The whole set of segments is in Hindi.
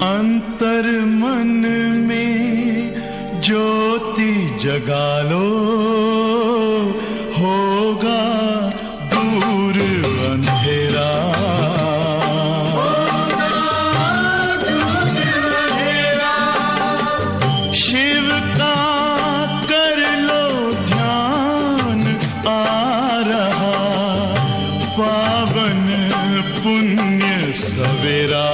अंतर मन में ज्योति जगा लो, होगा दूर अंधेरा। शिव का कर लो ध्यान, आ रहा पावन पुण्य सवेरा।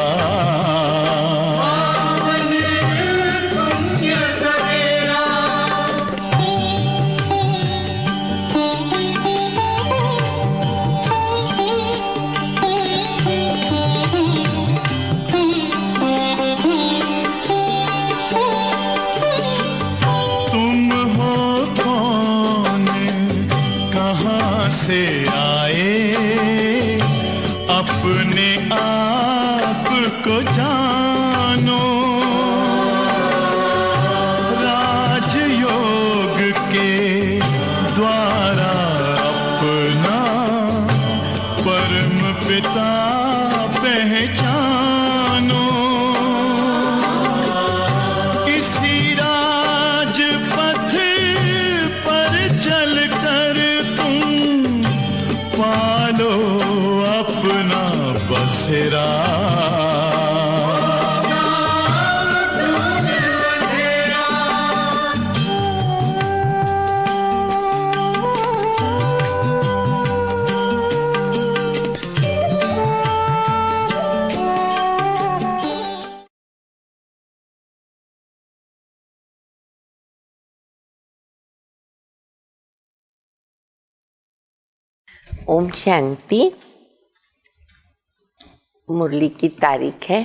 से आए अपने आप को जानो, राजयोग के द्वारा अपना परम पिता पहचानो। इसी राजपथ पर चलकर पालो अपना बसेरा। ओम शांति। मुरली की तारीख है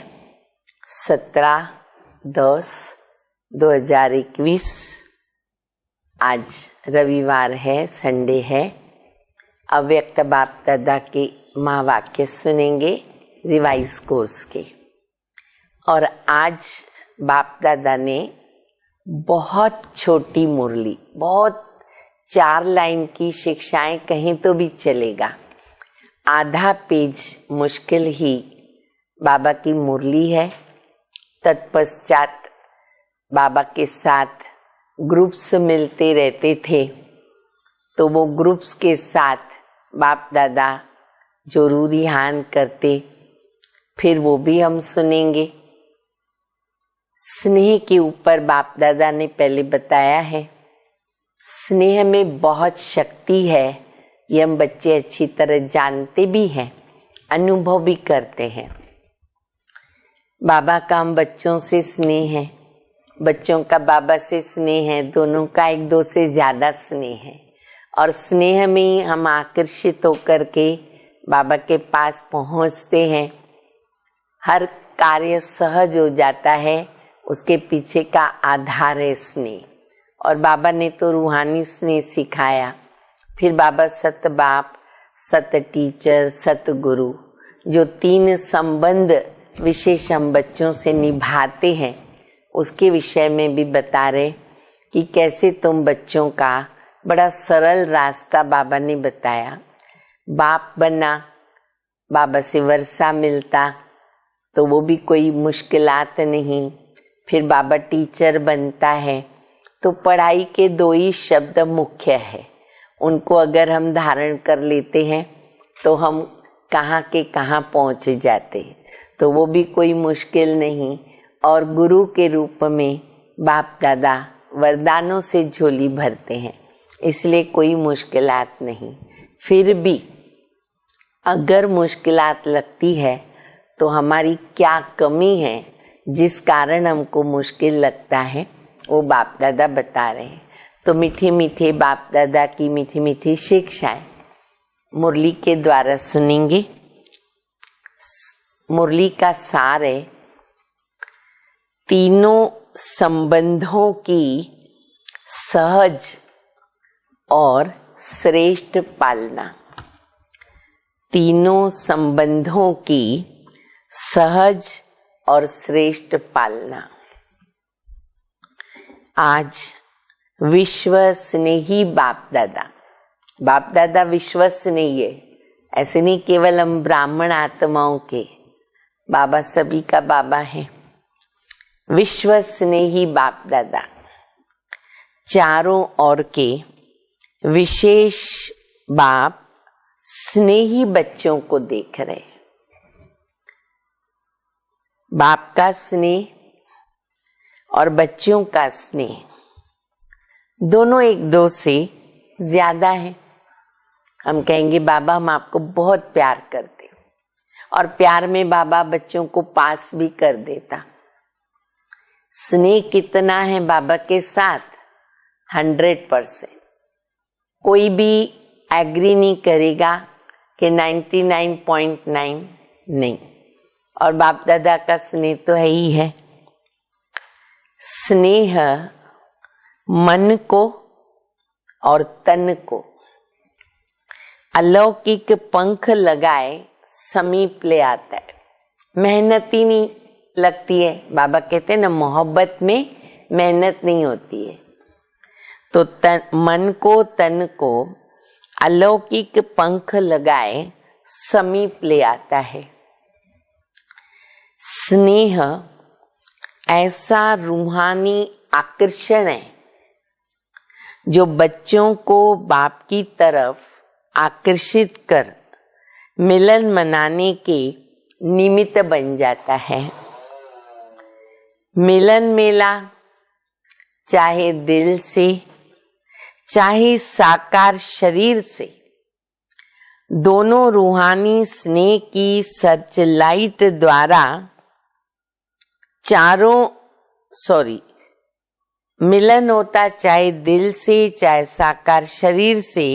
17/10/2021। आज रविवार है, संडे है। अव्यक्त बाप दादा के महावाक्य सुनेंगे रिवाइज कोर्स के। और आज बाप दादा ने बहुत छोटी मुरली, बहुत 4 लाइन की शिक्षाएं कहीं तो भी चलेगा, आधा पेज मुश्किल ही बाबा की मुरली है। तत्पश्चात बाबा के साथ ग्रुप्स मिलते रहते थे, तो वो ग्रुप्स के साथ बाप दादा जो रूरिहान करते, फिर वो भी हम सुनेंगे। स्नेह के ऊपर बाप दादा ने पहले बताया है। स्नेह में बहुत शक्ति है, ये हम बच्चे अच्छी तरह जानते भी हैं, अनुभव भी करते हैं। बाबा का हम बच्चों से स्नेह है, बच्चों का बाबा से स्नेह है, दोनों का एक दो से ज्यादा स्नेह है। और स्नेह में ही हम आकर्षित होकर के बाबा के पास पहुंचते हैं। हर कार्य सहज हो जाता है, उसके पीछे का आधार है स्नेह। और बाबा ने तो रूहानी स्नेह सिखाया। फिर बाबा सत बाप, सत टीचर, सत गुरु, जो 3 संबंध विशेष हम बच्चों से निभाते हैं, उसके विषय में भी बता रहे कि कैसे तुम बच्चों का बड़ा सरल रास्ता बाबा ने बताया। बाप बना, बाबा से वर्षा मिलता, तो वो भी कोई मुश्किलात नहीं। फिर बाबा टीचर बनता है, तो पढ़ाई के 2 ही शब्द मुख्य है। उनको अगर हम धारण कर लेते हैं तो हम कहाँ के कहाँ पहुँच जाते, तो वो भी कोई मुश्किल नहीं। और गुरु के रूप में बाप दादा वरदानों से झोली भरते हैं, इसलिए कोई मुश्किलात नहीं। फिर भी अगर मुश्किलात लगती है तो हमारी क्या कमी है जिस कारण हमको मुश्किल लगता है, वो बाप दादा बता रहे हैं। तो मीठे मीठे बाप दादा की मीठी मीठी शिक्षाएं मुरली के द्वारा सुनेंगे। मुरली का सार है तीनों संबंधों की सहज और श्रेष्ठ पालना। तीनों संबंधों की सहज और श्रेष्ठ पालना। आज विश्व स्नेही बाप दादा विश्वसनीय है। ऐसे नहीं केवल हम ब्राह्मण आत्माओं के, बाबा सभी का बाबा है। विश्व स्नेही बाप दादा चारों ओर के विशेष बाप स्नेही बच्चों को देख रहे। बाप का स्नेह और बच्चों का स्नेह दोनों एक दो से ज्यादा है। हम कहेंगे बाबा हम आपको बहुत प्यार करते, और प्यार में बाबा बच्चों को पास भी कर देता। स्नेह कितना है बाबा के साथ? 100%। कोई भी एग्री नहीं करेगा कि 99.9 नहीं। और बाप दादा का स्नेह तो है ही है। स्नेह मन को और तन को अलौकिक पंख लगाए समीप ले आता है। मेहनत ही नहीं लगती है। बाबा कहते हैं ना, मोहब्बत में मेहनत नहीं होती है। तो मन को तन को अलौकिक पंख लगाए समीप ले आता है। स्नेह ऐसा रूहानी आकर्षण है जो बच्चों को बाप की तरफ आकर्षित कर मिलन मनाने के निमित्त बन जाता है। मिलन मेला चाहे दिल से चाहे साकार शरीर से, दोनों रूहानी स्नेह की सर्च लाइट द्वारा मिलन होता चाहे दिल से चाहे साकार शरीर से,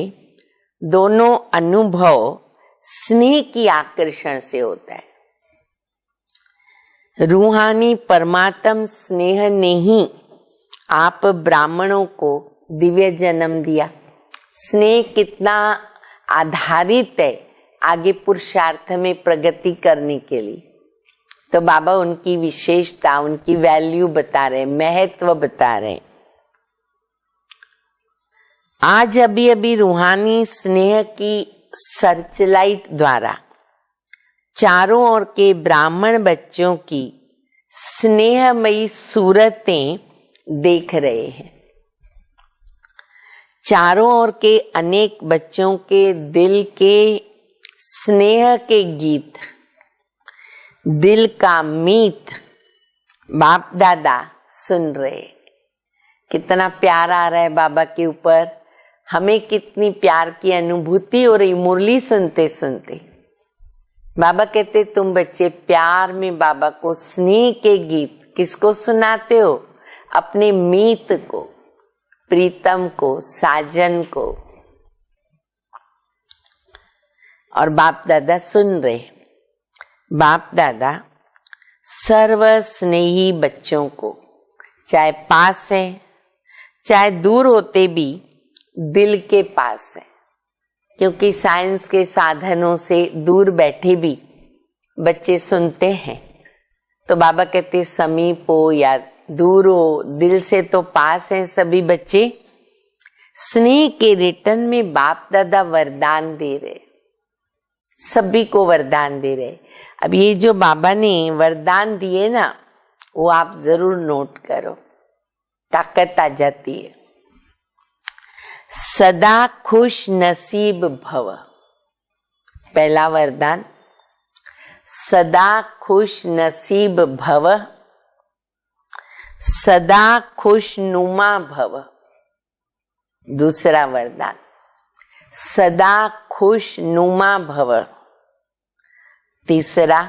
दोनों अनुभव स्नेह की आकर्षण से होता है। रूहानी परमात्म स्नेह ने ही आप ब्राह्मणों को दिव्य जन्म दिया। स्नेह कितना आधारित है आगे पुरुषार्थ में प्रगति करने के लिए। तो बाबा उनकी विशेषता, उनकी वैल्यू बता रहे, महत्व बता रहे। आज अभी रूहानी स्नेह की सर्चलाइट द्वारा चारों ओर के ब्राह्मण बच्चों की स्नेहमयी सूरतें देख रहे हैं। चारों ओर के अनेक बच्चों के दिल के स्नेह के गीत, दिल का मीत बाप दादा सुन रहे। कितना प्यार आ रहा है बाबा के ऊपर। हमें कितनी प्यार की अनुभूति हो रही मुरली सुनते सुनते। बाबा कहते तुम बच्चे प्यार में बाबा को स्नेह के गीत किसको सुनाते हो? अपने मीत को, प्रीतम को, साजन को। और बाप दादा सुन रहे। बाप दादा सर्व स्नेही बच्चों को, चाहे पास है चाहे दूर होते भी, दिल के पास है। क्योंकि साइंस के साधनों से दूर बैठे भी बच्चे सुनते हैं। तो बाबा कहते समीप हो या दूर हो, दिल से तो पास है सभी बच्चे। स्नेह के रिटर्न में बाप दादा वरदान दे रहे, सभी को वरदान दे रहे। अब ये जो बाबा ने वरदान दिए ना, वो आप जरूर नोट करो, ताकत आ जाती है। सदा खुश नसीब भव, पहला वरदान। सदा खुश नसीब भव, सदा खुशनुमा भव। दूसरा वरदान, सदा खुशनुमा भव। तीसरा,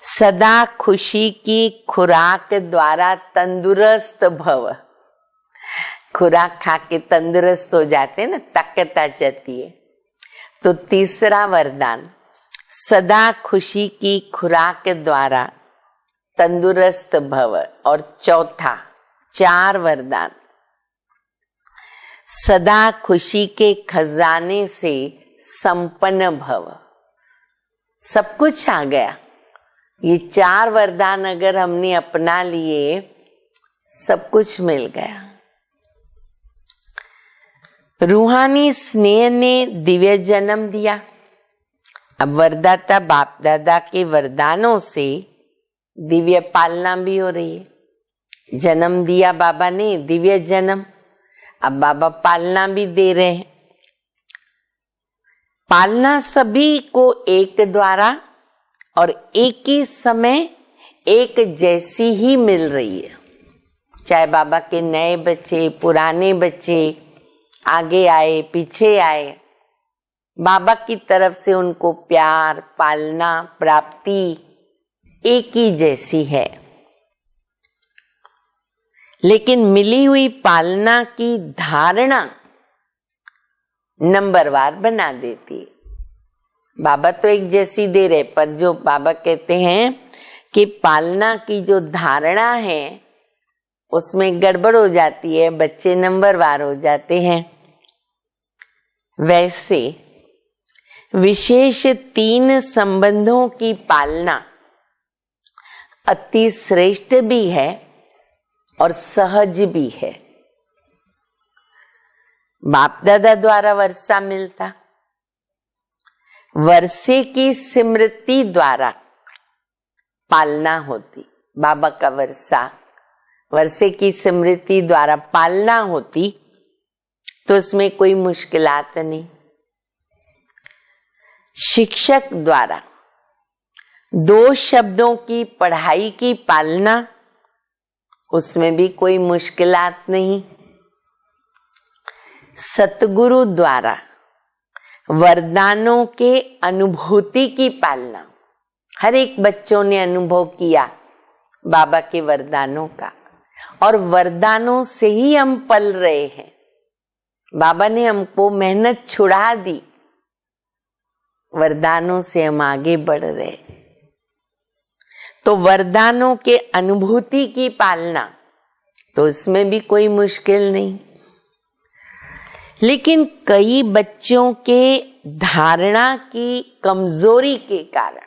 सदा खुशी की खुराक द्वारा तंदुरुस्त भव। खुराक खा के तंदुरुस्त हो जाते ना, ताकत आ जाती है। तो तीसरा वरदान, सदा खुशी की खुराक द्वारा तंदुरुस्त भव। और चौथा, 4 वरदान, सदा खुशी के खजाने से संपन्न भव। सब कुछ आ गया। ये 4 वरदान अगर हमने अपना लिए, सब कुछ मिल गया। रूहानी स्नेह ने दिव्य जन्म दिया। अब वरदाता बाप दादा के वरदानों से दिव्य पालना भी हो रही है। जन्म दिया बाबा ने, दिव्य जन्म, अब बाबा पालना भी दे रहे हैं। पालना सभी को एक द्वारा और एक ही समय एक जैसी ही मिल रही है। चाहे बाबा के नए बच्चे, पुराने बच्चे, आगे आए, पीछे आए, बाबा की तरफ से उनको प्यार, पालना, प्राप्ति एक ही जैसी है। लेकिन मिली हुई पालना की धारणा नंबरवार बना देती है। बाबा तो एक जैसी दे रहे, पर जो बाबा कहते हैं कि पालना की जो धारणा है उसमें गड़बड़ हो जाती है, बच्चे नंबरवार हो जाते हैं। वैसे विशेष 3 संबंधों की पालना अति श्रेष्ठ भी है और सहज भी है। बाप दादा द्वारा वर्षा मिलता, वर्षे की स्मृति द्वारा पालना होती। बाबा का वर्षे की स्मृति द्वारा पालना होती तो इसमें कोई मुश्किलात नहीं। शिक्षक द्वारा 2 शब्दों की पढ़ाई की पालना, उसमें भी कोई मुश्किलात नहीं। सतगुरु द्वारा वरदानों के अनुभूति की पालना, हर एक बच्चों ने अनुभव किया बाबा के वरदानों का, और वरदानों से ही हम पल रहे हैं। बाबा ने हमको मेहनत छुड़ा दी, वरदानों से हम आगे बढ़ रहे। तो वरदानों के अनुभूति की पालना, तो इसमें भी कोई मुश्किल नहीं। लेकिन कई बच्चों के धारणा की कमजोरी के कारण,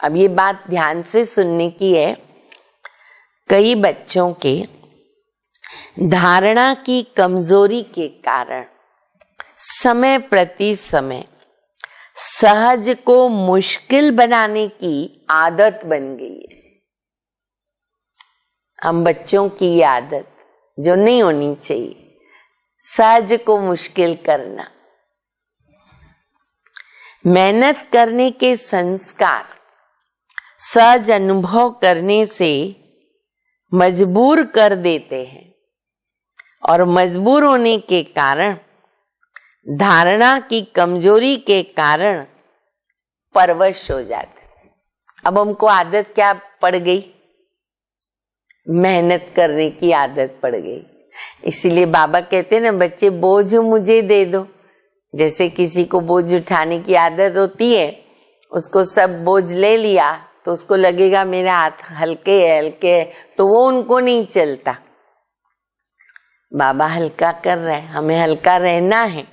अब ये बात ध्यान से सुनने की है, कई बच्चों के धारणा की कमजोरी के कारण समय प्रति समय सहज को मुश्किल बनाने की आदत बन गई है। हम बच्चों की ये आदत जो नहीं होनी चाहिए, सहज को मुश्किल करना। मेहनत करने के संस्कार सहज अनुभव करने से मजबूर कर देते हैं, और मजबूर होने के कारण, धारणा की कमजोरी के कारण परवश हो जाते। अब हमको आदत क्या पड़ गई? मेहनत करने की आदत पड़ गई। इसीलिए बाबा कहते हैं ना, बच्चे बोझ मुझे दे दो। जैसे किसी को बोझ उठाने की आदत होती है, उसको सब बोझ ले लिया तो उसको लगेगा मेरे हाथ हल्के है, तो वो उनको नहीं चलता। बाबा हल्का कर रहे हैं, हमें हल्का रहना है,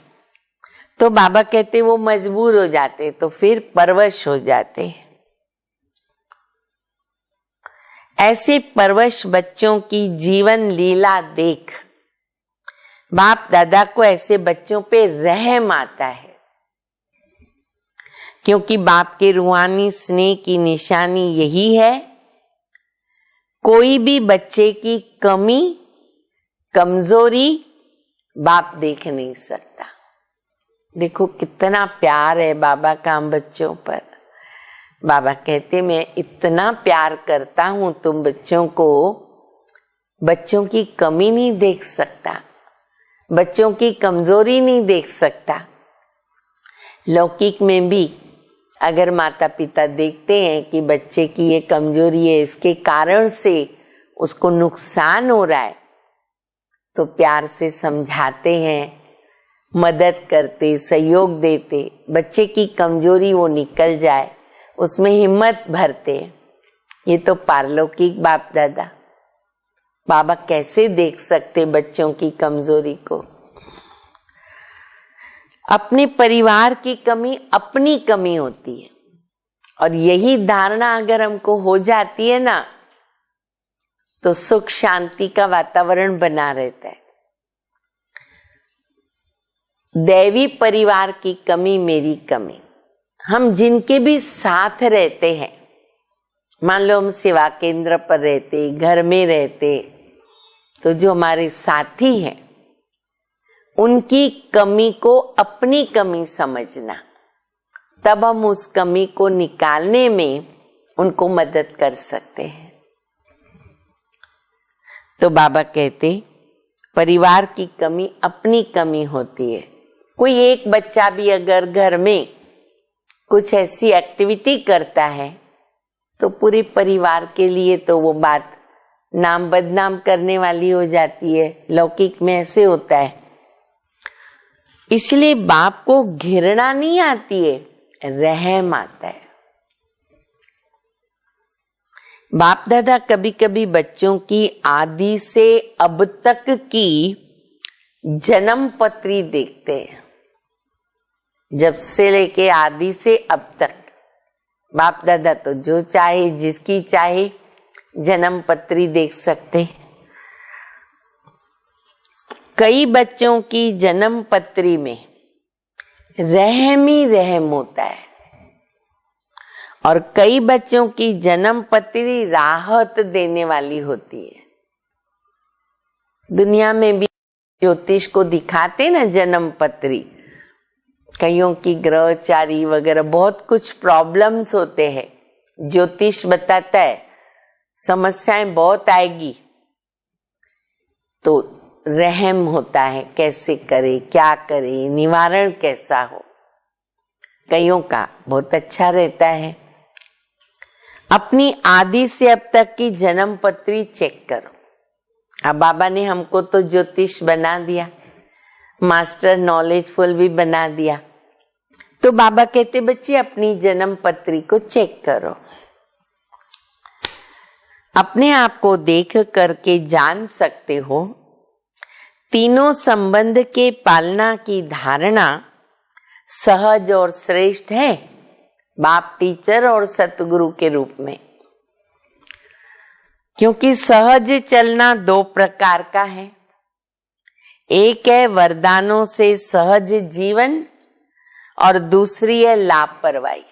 तो बाबा कहते वो मजबूर हो जाते, तो फिर परवश हो जाते हैं। ऐसे परवश बच्चों की जीवन लीला देख बाप दादा को ऐसे बच्चों पे रहम आता है, क्योंकि बाप के रूहानी स्नेह की निशानी यही है, कोई भी बच्चे की कमी, कमजोरी बाप देख नहीं सकता। देखो कितना प्यार है बाबा का हम बच्चों पर। बाबा कहते मैं इतना प्यार करता हूं तुम बच्चों को, बच्चों की कमी नहीं देख सकता, बच्चों की कमजोरी नहीं देख सकता। लौकिक में भी अगर माता पिता देखते हैं कि बच्चे की ये कमजोरी है, इसके कारण से उसको नुकसान हो रहा है, तो प्यार से समझाते हैं, मदद करते, सहयोग देते, बच्चे की कमजोरी वो निकल जाए, उसमें हिम्मत भरते। ये तो पारलौकिक बाप दादा। बाबा कैसे देख सकते बच्चों की कमजोरी को? अपने परिवार की कमी अपनी कमी होती है, और यही धारणा अगर हमको हो जाती है ना, तो सुख शांति का वातावरण बना रहता है। दैवी परिवार की कमी मेरी कमी। हम जिनके भी साथ रहते हैं मान लो हम सेवा केंद्र पर रहते, घर में रहते, तो जो हमारे साथी हैं उनकी कमी को अपनी कमी समझना, तब हम उस कमी को निकालने में उनको मदद कर सकते हैं। तो बाबा कहते परिवार की कमी अपनी कमी होती है। कोई एक बच्चा भी अगर घर में कुछ ऐसी एक्टिविटी करता है तो पूरे परिवार के लिए तो वो बात नाम बदनाम करने वाली हो जाती है। लौकिक में ऐसे होता है। इसलिए बाप को घृणा नहीं आती है, रहम आता है। बाप दादा कभी कभी बच्चों की आदि से अब तक की जन्म पत्री देखते हैं। जब से लेके आदि से अब तक बाप दादा तो जो चाहे जिसकी चाहे जन्म पत्री देख सकते। कई बच्चों की जन्म पत्री में रहम ही रहम होता है और कई बच्चों की जन्म पत्री राहत देने वाली होती है। दुनिया में भी ज्योतिष को दिखाते ना जन्म पत्री, कईयों की ग्रहचारी वगैरह बहुत कुछ प्रॉब्लम्स होते हैं। ज्योतिष बताता है समस्याएं बहुत आएगी, तो रहम होता है कैसे करे, क्या करे, निवारण कैसा हो। कईयों का बहुत अच्छा रहता है। अपनी आदि से अब तक की जन्म पत्री चेक करो। अब बाबा ने हमको तो ज्योतिष बना दिया, मास्टर नॉलेजफुल भी बना दिया, तो बाबा कहते बच्चे अपनी जन्म पत्री को चेक करो। अपने आप को देख करके जान सकते हो तीनों संबंध के पालना की धारणा सहज और श्रेष्ठ है, बाप टीचर और सतगुरु के रूप में। क्योंकि सहज चलना दो प्रकार का है। एक है वरदानों से सहज जीवन और दूसरी है लापरवाही।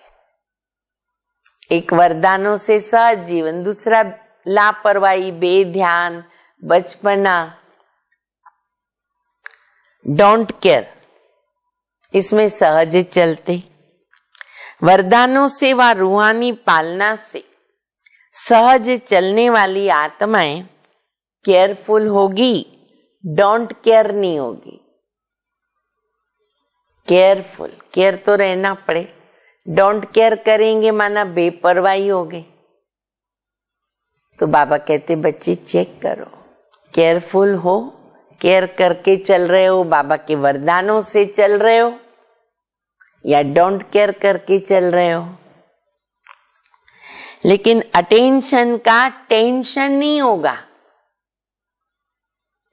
एक वरदानों से सहज जीवन, दूसरा लापरवाही, बेध्यान, बचपना, डोंट केयर, इसमें सहज चलते। वरदानों से व रूहानी पालना से सहज चलने वाली आत्माएं केयरफुल होगी, डोंट केयर नहीं होगी। केयरफुल, केयर तो रहना पड़े। डोंट केयर करेंगे माना बेपरवाही हो गए। तो बाबा कहते बच्चे चेक करो, केयरफुल हो, केयर करके चल रहे हो, बाबा के वरदानों से चल रहे हो या डोंट केयर करके चल रहे हो। लेकिन अटेंशन का टेंशन नहीं होगा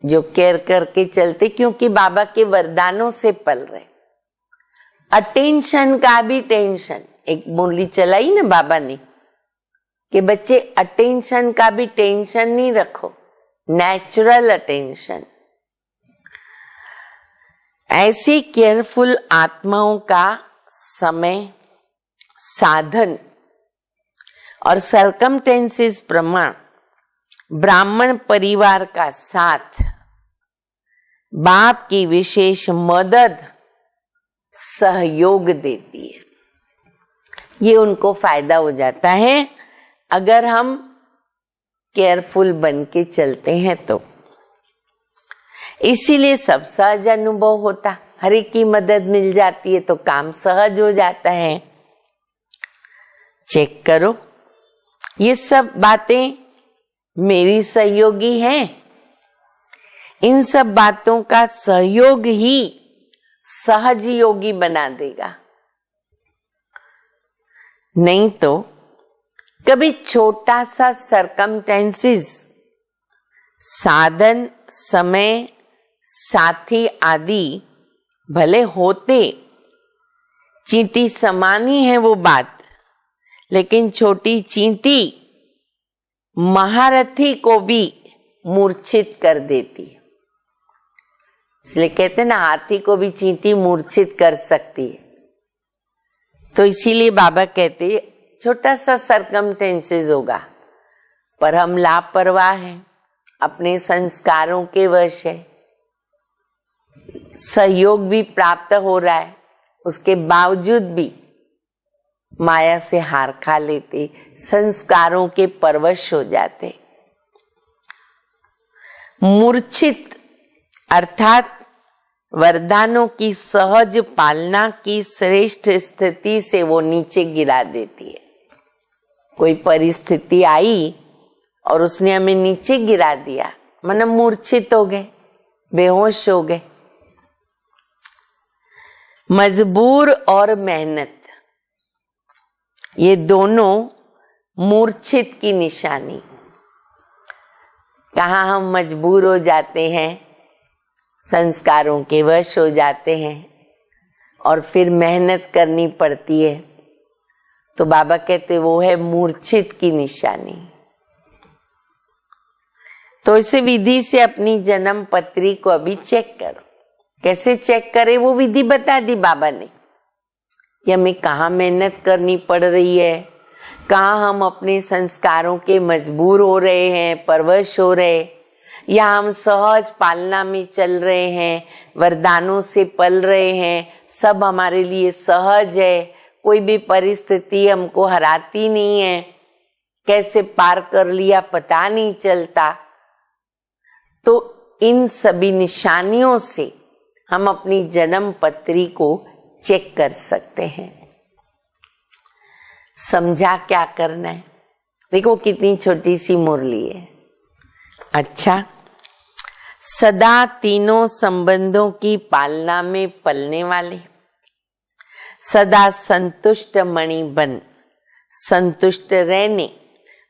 जो केयर करके चलते, क्योंकि बाबा के वरदानों से पल रहे। अटेंशन का भी टेंशन, एक मुरली चलाई ना बाबा ने कि बच्चे अटेंशन का भी टेंशन नहीं रखो, नेचुरल अटेंशन। ऐसी केयरफुल आत्माओं का समय, साधन और सरकमटेंसेस प्रमाण ब्राह्मण परिवार का साथ, बाप की विशेष मदद, सहयोग देती है। ये उनको फायदा हो जाता है अगर हम केयरफुल बन के चलते हैं तो। इसीलिए सब सहज अनुभव होता, हर एक की मदद मिल जाती है तो काम सहज हो जाता है। चेक करो, ये सब बातें मेरी सहयोगी हैं। इन सब बातों का सहयोग ही सहज योगी बना देगा। नहीं तो कभी छोटा सा सरकमटेंसेस, साधन, समय, साथी आदि भले होते, चींटी समान ही है वो बात, लेकिन छोटी चींटी महारथी को भी मूर्छित कर देती। इसलिए कहते हैं ना, हाथी को भी चींटी मूर्छित कर सकती है। तो इसीलिए बाबा कहते छोटा सा सरकमटेंसेस होगा, पर हम लापरवाह हैं, अपने संस्कारों के वश है, सहयोग भी प्राप्त हो रहा है, उसके बावजूद भी माया से हार खा लेते, संस्कारों के परवश हो जाते। मूर्छित अर्थात वरदानों की सहज पालना की श्रेष्ठ स्थिति से वो नीचे गिरा देती है। कोई परिस्थिति आई और उसने हमें नीचे गिरा दिया, मतलब मूर्छित हो गए, बेहोश हो गए। मजबूर और मेहनत, ये दोनों मूर्छित की निशानी। कहाँ हम मजबूर हो जाते हैं, संस्कारों के वश हो जाते हैं और फिर मेहनत करनी पड़ती है, तो बाबा कहते वो है मूर्छित की निशानी। तो इसे विधि से अपनी जन्म पत्री को अभी चेक करो। कैसे चेक करें वो विधि बता दी बाबा ने कि हमें कहाँ मेहनत करनी पड़ रही है, कहाँ हम अपने संस्कारों के मजबूर हो रहे हैं, परवश हो रहे, या हम सहज पालना में चल रहे हैं, वरदानों से पल रहे हैं, सब हमारे लिए सहज है, कोई भी परिस्थिति हमको हराती नहीं है, कैसे पार कर लिया पता नहीं चलता। तो इन सभी निशानियों से हम अपनी जन्म पत्री को चेक कर सकते हैं। समझा क्या करना है? देखो कितनी छोटी सी मुरली है। अच्छा, सदा तीनों संबंधों की पालना में पलने वाले, सदा संतुष्ट मणि बन संतुष्ट रहने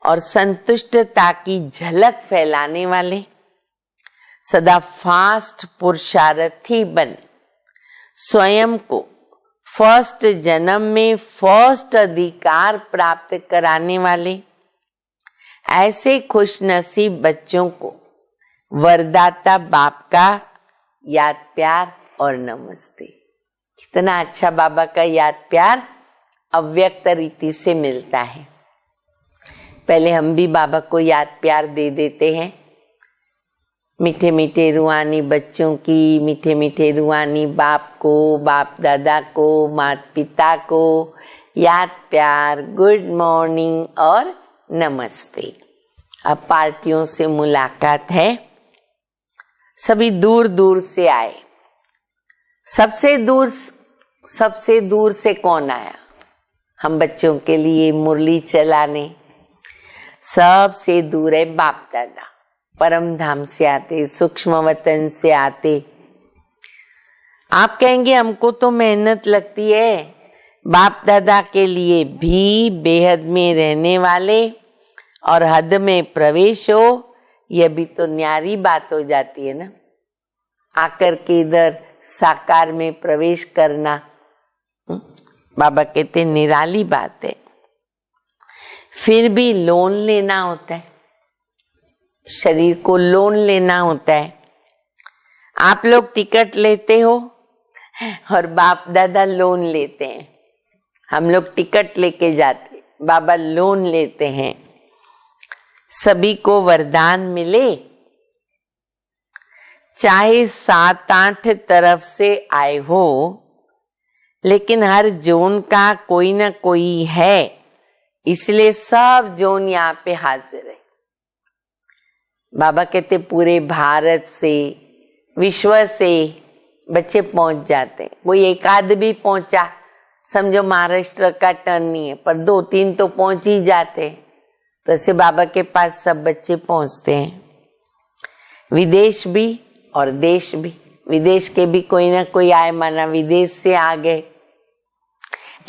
और संतुष्टता की झलक फैलाने वाले, सदा फास्ट पुरुषार्थी बन स्वयं को फर्स्ट जन्म में फर्स्ट अधिकार प्राप्त कराने वाले, ऐसे खुशनसीब बच्चों को वरदाता बाप का याद प्यार और नमस्ते। कितना अच्छा बाबा का याद प्यार अव्यक्त रीति से मिलता है। पहले हम भी बाबा को याद प्यार दे देते हैं। मीठे मीठे रूहानी बच्चों की, मीठे मीठे रूहानी बाप को, बाप दादा को, माता पिता को याद प्यार, गुड मॉर्निंग और नमस्ते। अब पार्टियों से मुलाकात है, सभी दूर दूर से आए। सबसे दूर से कौन आया? हम बच्चों के लिए मुरली चलाने। सबसे दूर है बाप दादा, परम धाम से आते, सूक्ष्म वतन से आते। आप कहेंगे हमको तो मेहनत लगती है, बाप दादा के लिए भी बेहद में रहने वाले और हद में प्रवेश हो, यह भी तो न्यारी बात हो जाती है ना। आकर के इधर साकार में प्रवेश करना, बाबा कहते निराली बात है। फिर भी लोन लेना होता है, शरीर को लोन लेना होता है। आप लोग टिकट लेते हो और बाप दादा लोन लेते हैं। हम लोग टिकट लेके जाते, बाबा लोन लेते हैं। सभी को वरदान मिले, चाहे 7-8 तरफ से आए हो, लेकिन हर जोन का कोई ना कोई है, इसलिए सब जोन यहाँ पे हाजिर है। बाबा कहते पूरे भारत से, विश्व से बच्चे पहुंच जाते। कोई एक आध भी पहुंचा, समझो महाराष्ट्र का टर्न नहीं है, पर 2-3 तो पहुंच ही जाते। तो ऐसे बाबा के पास सब बच्चे पहुंचते हैं, विदेश भी और देश भी। विदेश के भी कोई ना कोई आए, माना विदेश से आ गए।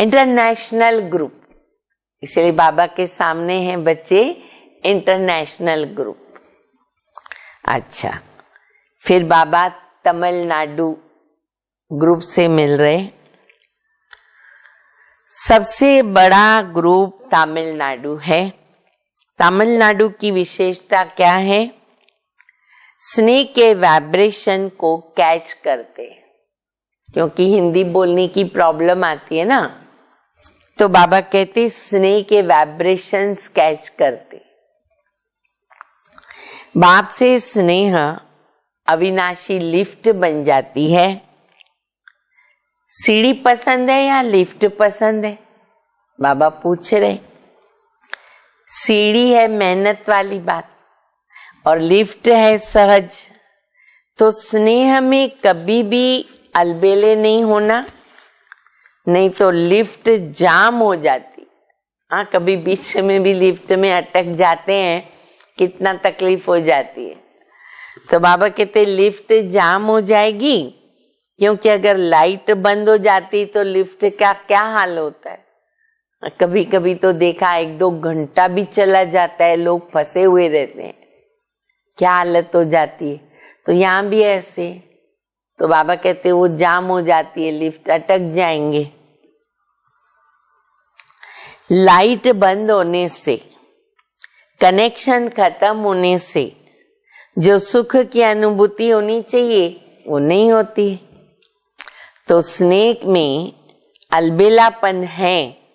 इंटरनेशनल ग्रुप, इसलिए बाबा के सामने हैं बच्चे, इंटरनेशनल ग्रुप। अच्छा, फिर बाबा तमिलनाडु ग्रुप से मिल रहे। सबसे बड़ा ग्रुप तमिलनाडु है। तमिलनाडु की विशेषता क्या है? स्नेह के वाइब्रेशन को कैच करते हैं, क्योंकि हिंदी बोलने की प्रॉब्लम आती है ना, तो बाबा कहते स्नेह के वाइब्रेशंस कैच करते। बाप से स्नेह अविनाशी लिफ्ट बन जाती है। सीढ़ी पसंद है या लिफ्ट पसंद है? बाबा पूछ रहे। सीढ़ी है मेहनत वाली बात और लिफ्ट है सहज। तो स्नेह में कभी भी अलबेले नहीं होना, नहीं तो लिफ्ट जाम हो जाती। हाँ, कभी बीच में भी लिफ्ट में अटक जाते हैं, कितना तकलीफ हो जाती है। तो बाबा कहते लिफ्ट जाम हो जाएगी, क्योंकि अगर लाइट बंद हो जाती तो लिफ्ट का क्या हाल होता है। कभी कभी तो देखा 1-2 घंटा भी चला जाता है, लोग फंसे हुए रहते हैं, क्या हालत हो जाती है। तो यहाँ भी ऐसे, तो बाबा कहते वो जाम हो जाती है, लिफ्ट अटक जाएंगे। लाइट बंद होने से, कनेक्शन खत्म होने से जो सुख की अनुभूति होनी चाहिए वो नहीं होती है। तो स्नेह में अलबेलापन है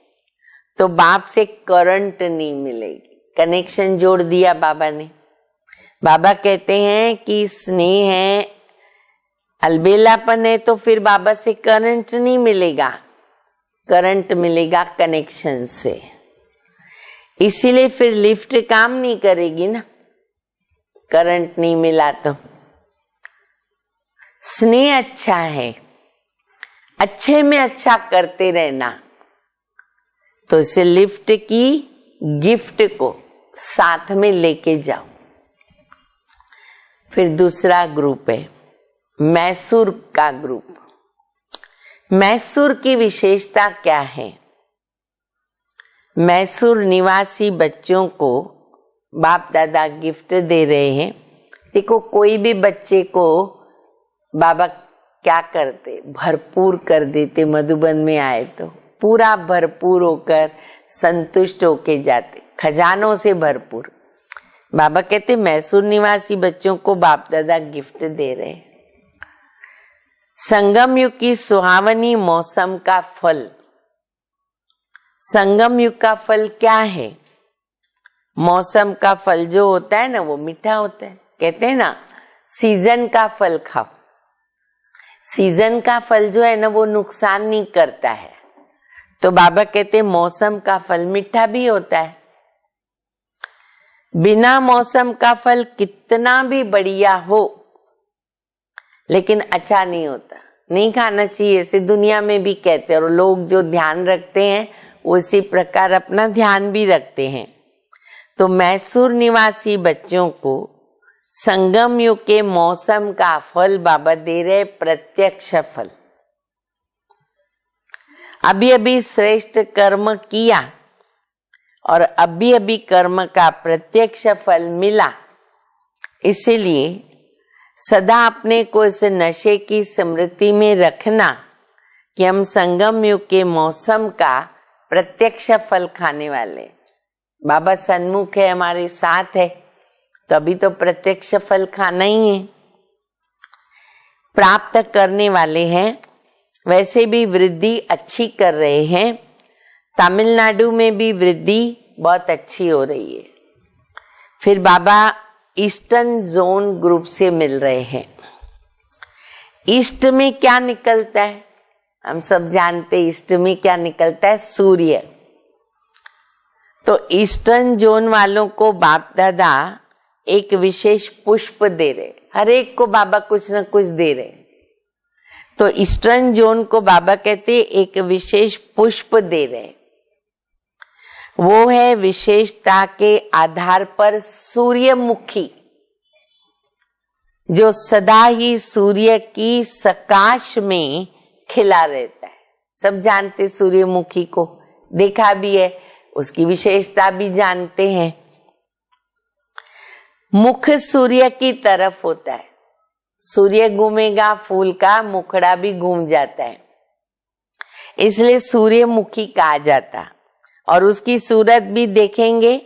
तो बाप से करंट नहीं मिलेगी। कनेक्शन जोड़ दिया बाबा ने। बाबा कहते हैं कि स्नेह है, अलबेलापन है, तो फिर बाबा से करंट नहीं मिलेगा, करंट मिलेगा कनेक्शन से। इसीलिए फिर लिफ्ट काम नहीं करेगी ना, करंट नहीं मिला तो। स्नेह अच्छा है, अच्छे में अच्छा करते रहना, तो इसे लिफ्ट की गिफ्ट को साथ में लेके जाओ। फिर दूसरा ग्रुप है मैसूर का ग्रुप। मैसूर की विशेषता क्या है? मैसूर निवासी बच्चों को बाप दादा गिफ्ट दे रहे हैं। देखो, कोई भी बच्चे को बाबा क्या करते, भरपूर कर देते। मधुबन में आए तो पूरा भरपूर होकर संतुष्ट होके जाते, खजानों से भरपूर। बाबा कहते मैसूर निवासी बच्चों को बाप दादा गिफ्ट दे रहे हैं। संगम युग की सुहावनी मौसम का फल। संगम युग का फल क्या है? मौसम का फल जो होता है ना, वो मीठा होता है। कहते हैं ना, सीजन का फल खाओ। सीजन का फल जो है ना, वो नुकसान नहीं करता है। तो बाबा कहते मौसम का फल मीठा भी होता है। बिना मौसम का फल कितना भी बढ़िया हो, लेकिन अच्छा नहीं होता, नहीं खाना चाहिए। ऐसे दुनिया में भी कहते हैं, और लोग जो ध्यान रखते हैं उसी प्रकार अपना ध्यान भी रखते हैं। तो मैसूर निवासी बच्चों को संगम युग के मौसम का फल बाबा दे रहे, प्रत्यक्ष फल। अभी अभी श्रेष्ठ कर्म किया और अभी अभी कर्म का प्रत्यक्ष फल मिला, इसीलिए सदा अपने को इस नशे की स्मृति में रखना कि हम संगम युग के मौसम का प्रत्यक्ष फल खाने वाले। बाबा सन्मुख है, हमारे साथ है, तो अभी तो प्रत्यक्ष फल खाना ही है। प्राप्त करने वाले हैं, वैसे भी वृद्धि अच्छी कर रहे हैं। तमिलनाडु में भी वृद्धि बहुत अच्छी हो रही है। फिर बाबा ईस्टर्न जोन ग्रुप से मिल रहे हैं। ईस्ट में क्या निकलता है? हम सब जानते हैं ईस्ट में क्या निकलता है, सूर्य। तो ईस्टर्न जोन वालों को बाप दादा एक विशेष पुष्प दे रहे, हर एक को बाबा कुछ न कुछ दे रहे। तो ईस्टर्न जोन को बाबा कहते एक विशेष पुष्प दे रहे, वो है विशेषता के आधार पर सूर्यमुखी, जो सदा ही सूर्य की सकाश में खिला रहता है। सब जानते सूर्यमुखी को, देखा भी है, उसकी विशेषता भी जानते हैं। मुख सूर्य की तरफ होता है, सूर्य घूमेगा, फूल का मुखड़ा भी घूम जाता है, इसलिए सूर्यमुखी कहा जाता। और उसकी सूरत भी देखेंगे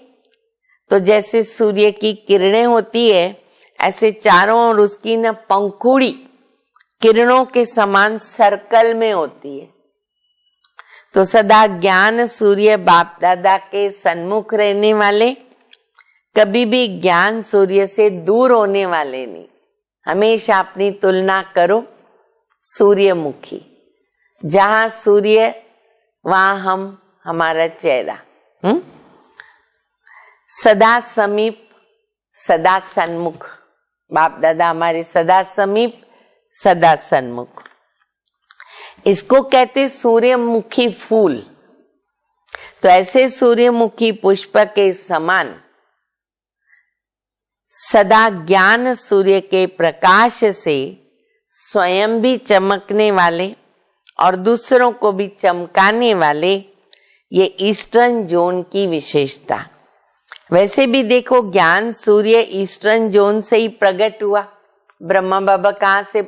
तो जैसे सूर्य की किरणें होती है, ऐसे चारों ओर उसकी न पंखुड़ी किरणों के समान सर्कल में होती है। तो सदा ज्ञान सूर्य बाप दादा के सन्मुख रहने वाले, कभी भी ज्ञान सूर्य से दूर होने वाले नहीं। हमेशा अपनी तुलना करो सूर्यमुखी, जहां सूर्य वहां हम, हमारा चेहरा। सदा समीप, सदा सन्मुख। बाप दादा हमारे सदा समीप, सदा सन्मुख। इसको कहते सूर्यमुखी फूल। तो ऐसे सूर्यमुखी पुष्प के समान सदा ज्ञान सूर्य के प्रकाश से स्वयं भी चमकने वाले और दूसरों को भी चमकाने वाले, ये ईस्टर्न जोन की विशेषता। वैसे भी देखो, ज्ञान सूर्य ईस्टर्न जोन से ही प्रकट हुआ। ब्रह्मा बाबा कहाँ से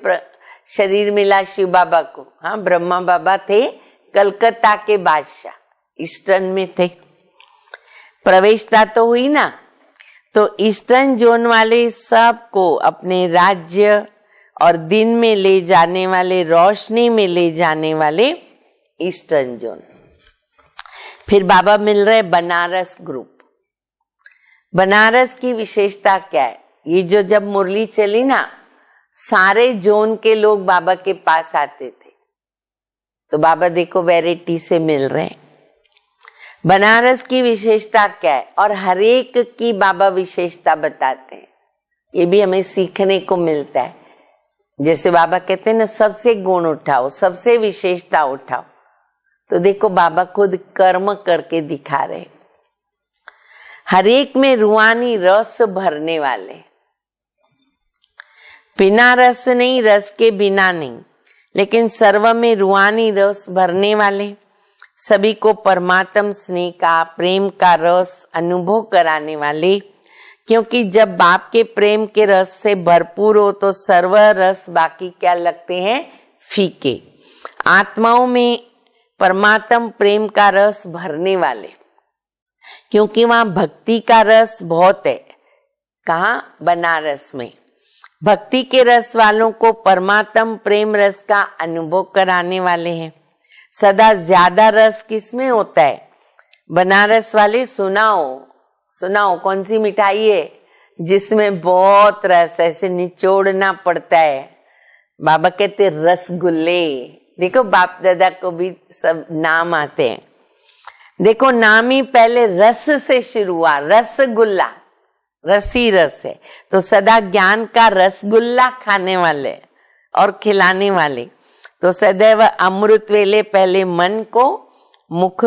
शरीर मिला शिव बाबा को? हाँ, ब्रह्मा बाबा थे कलकत्ता के बादशाह, ईस्टर्न में थे। प्रवेशता तो हुई ना। तो ईस्टर्न जोन वाले सबको अपने राज्य और दिन में ले जाने वाले, रोशनी में ले जाने वाले ईस्टर्न जोन। फिर बाबा मिल रहे बनारस ग्रुप। बनारस की विशेषता क्या है? ये जो जब मुरली चली ना, सारे जोन के लोग बाबा के पास आते थे। तो बाबा देखो वैरायटी से मिल रहे हैं। बनारस की विशेषता क्या है? और हर एक की बाबा विशेषता बताते हैं। ये भी हमें सीखने को मिलता है। जैसे बाबा कहते हैं ना, सबसे गुण उठाओ, सबसे विशेषता उठाओ। तो देखो बाबा खुद कर्म करके दिखा रहे। हर एक में रूहानी रस भरने वाले, बिना रस नहीं, रस के बिना नहीं, लेकिन सर्व में रूहानी रस भरने वाले, सभी को परमात्म स्नेह का, प्रेम का रस अनुभव कराने वाले। क्योंकि जब बाप के प्रेम के रस से भरपूर हो तो सर्व रस बाकी क्या लगते हैं? फीके। आत्माओं में परमात्म प्रेम का रस भरने वाले, क्योंकि वहां भक्ति का रस बहुत है। कहाँ? बनारस में। भक्ति के रस वालों को परमात्म प्रेम रस का अनुभव कराने वाले हैं। सदा ज्यादा रस किसमें होता है? बनारस वाले सुनाओ, सुनाओ कौन सी मिठाई है जिसमें बहुत रस, ऐसे निचोड़ना पड़ता है? बाबा कहते रसगुल्ले। देखो बाप दादा को भी सब नाम आते हैं। देखो नाम ही पहले रस से शुरू हुआ, रसगुल्ला, रसी रस है। तो सदा ज्ञान का रसगुल्ला खाने वाले और खिलाने वाले। तो सदैव अमृत वेले पहले मन को मुख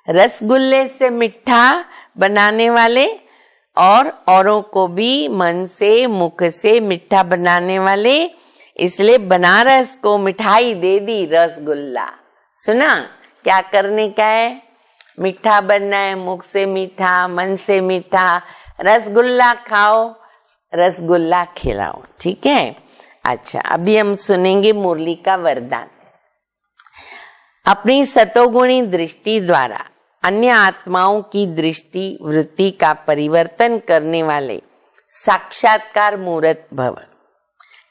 रसगुल्ले से मिठा बनाने वाले और औरों को भी मन से, मुख से मिठा बनाने वाले। इसलिए बनारस को मिठाई दे दी, रसगुल्ला। सुना क्या करने का है? मीठा बनना है, मुख से मीठा, मन से मीठा। रसगुल्ला खाओ, रसगुल्ला खिलाओ। ठीक है। अच्छा, अभी हम सुनेंगे मुरली का वरदान। अपनी सतोगुणी दृष्टि द्वारा अन्य आत्माओं की दृष्टि वृत्ति का परिवर्तन करने वाले साक्षात्कार मूर्त भव।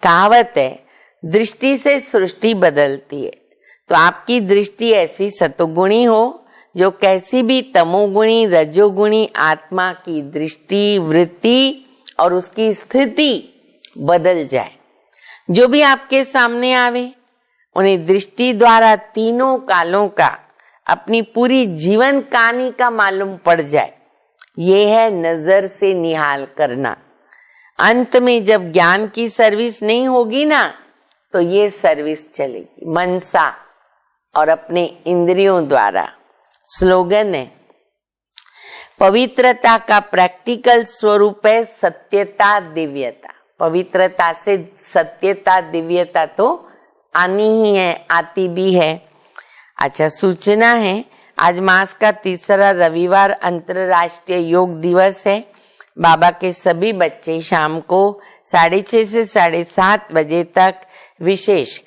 कहावत है, दृष्टि से सृष्टि बदलती है। तो आपकी दृष्टि ऐसी सतोगुणी हो जो कैसी भी तमोगुणी, रजोगुणी आत्मा की दृष्टि, वृत्ति और उसकी स्थिति बदल जाए। जो भी आपके सामने आवे, उन्हें दृष्टि द्वारा तीनों कालों का, अपनी पूरी जीवन कहानी का मालूम पड़ जाए। ये है नजर से निहाल करना। अंत में जब ज्ञान की सर्विस नहीं होगी ना, तो ये सर्विस चलेगी मनसा और अपने इंद्रियों द्वारा। स्लोगन है, पवित्रता का प्रैक्टिकल स्वरूप है सत्यता, दिव्यता। पवित्रता से सत्यता, दिव्यता तो आनी ही है, आती भी है। अच्छा, सूचना है, आज मास का तीसरा रविवार अंतरराष्ट्रीय योग दिवस है। बाबा के सभी बच्चे शाम को 6:30 से 7:30 बजे तक विशेष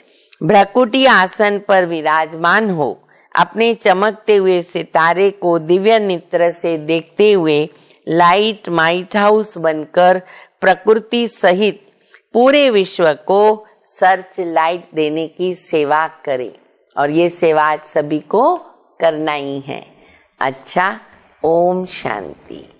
भ्रकुटी आसन पर विराजमान हो अपने चमकते हुए सितारे को दिव्य नेत्र से देखते हुए लाइट माइट हाउस बनकर प्रकृति सहित पूरे विश्व को सर्च लाइट देने की सेवा करें। और ये सेवा आज सभी को करना ही है। अच्छा, ओम शांति।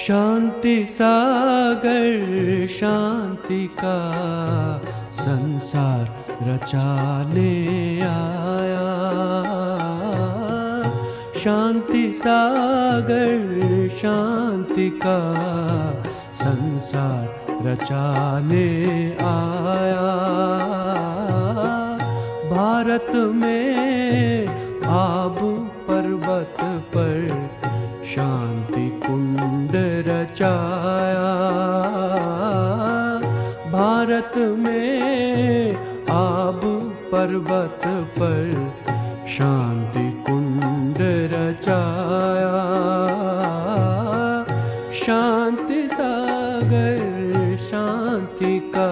शांति सागर शांति का संसार रचाने आया। शांति सागर शांति का संसार रचाने आया। भारत में आब पर्वत पर शांति कुंड रचाया। भारत में आब पर्वत पर शांति कुंड रचाया। शांति सागर शांति का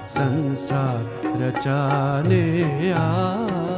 संसार रचाने आया।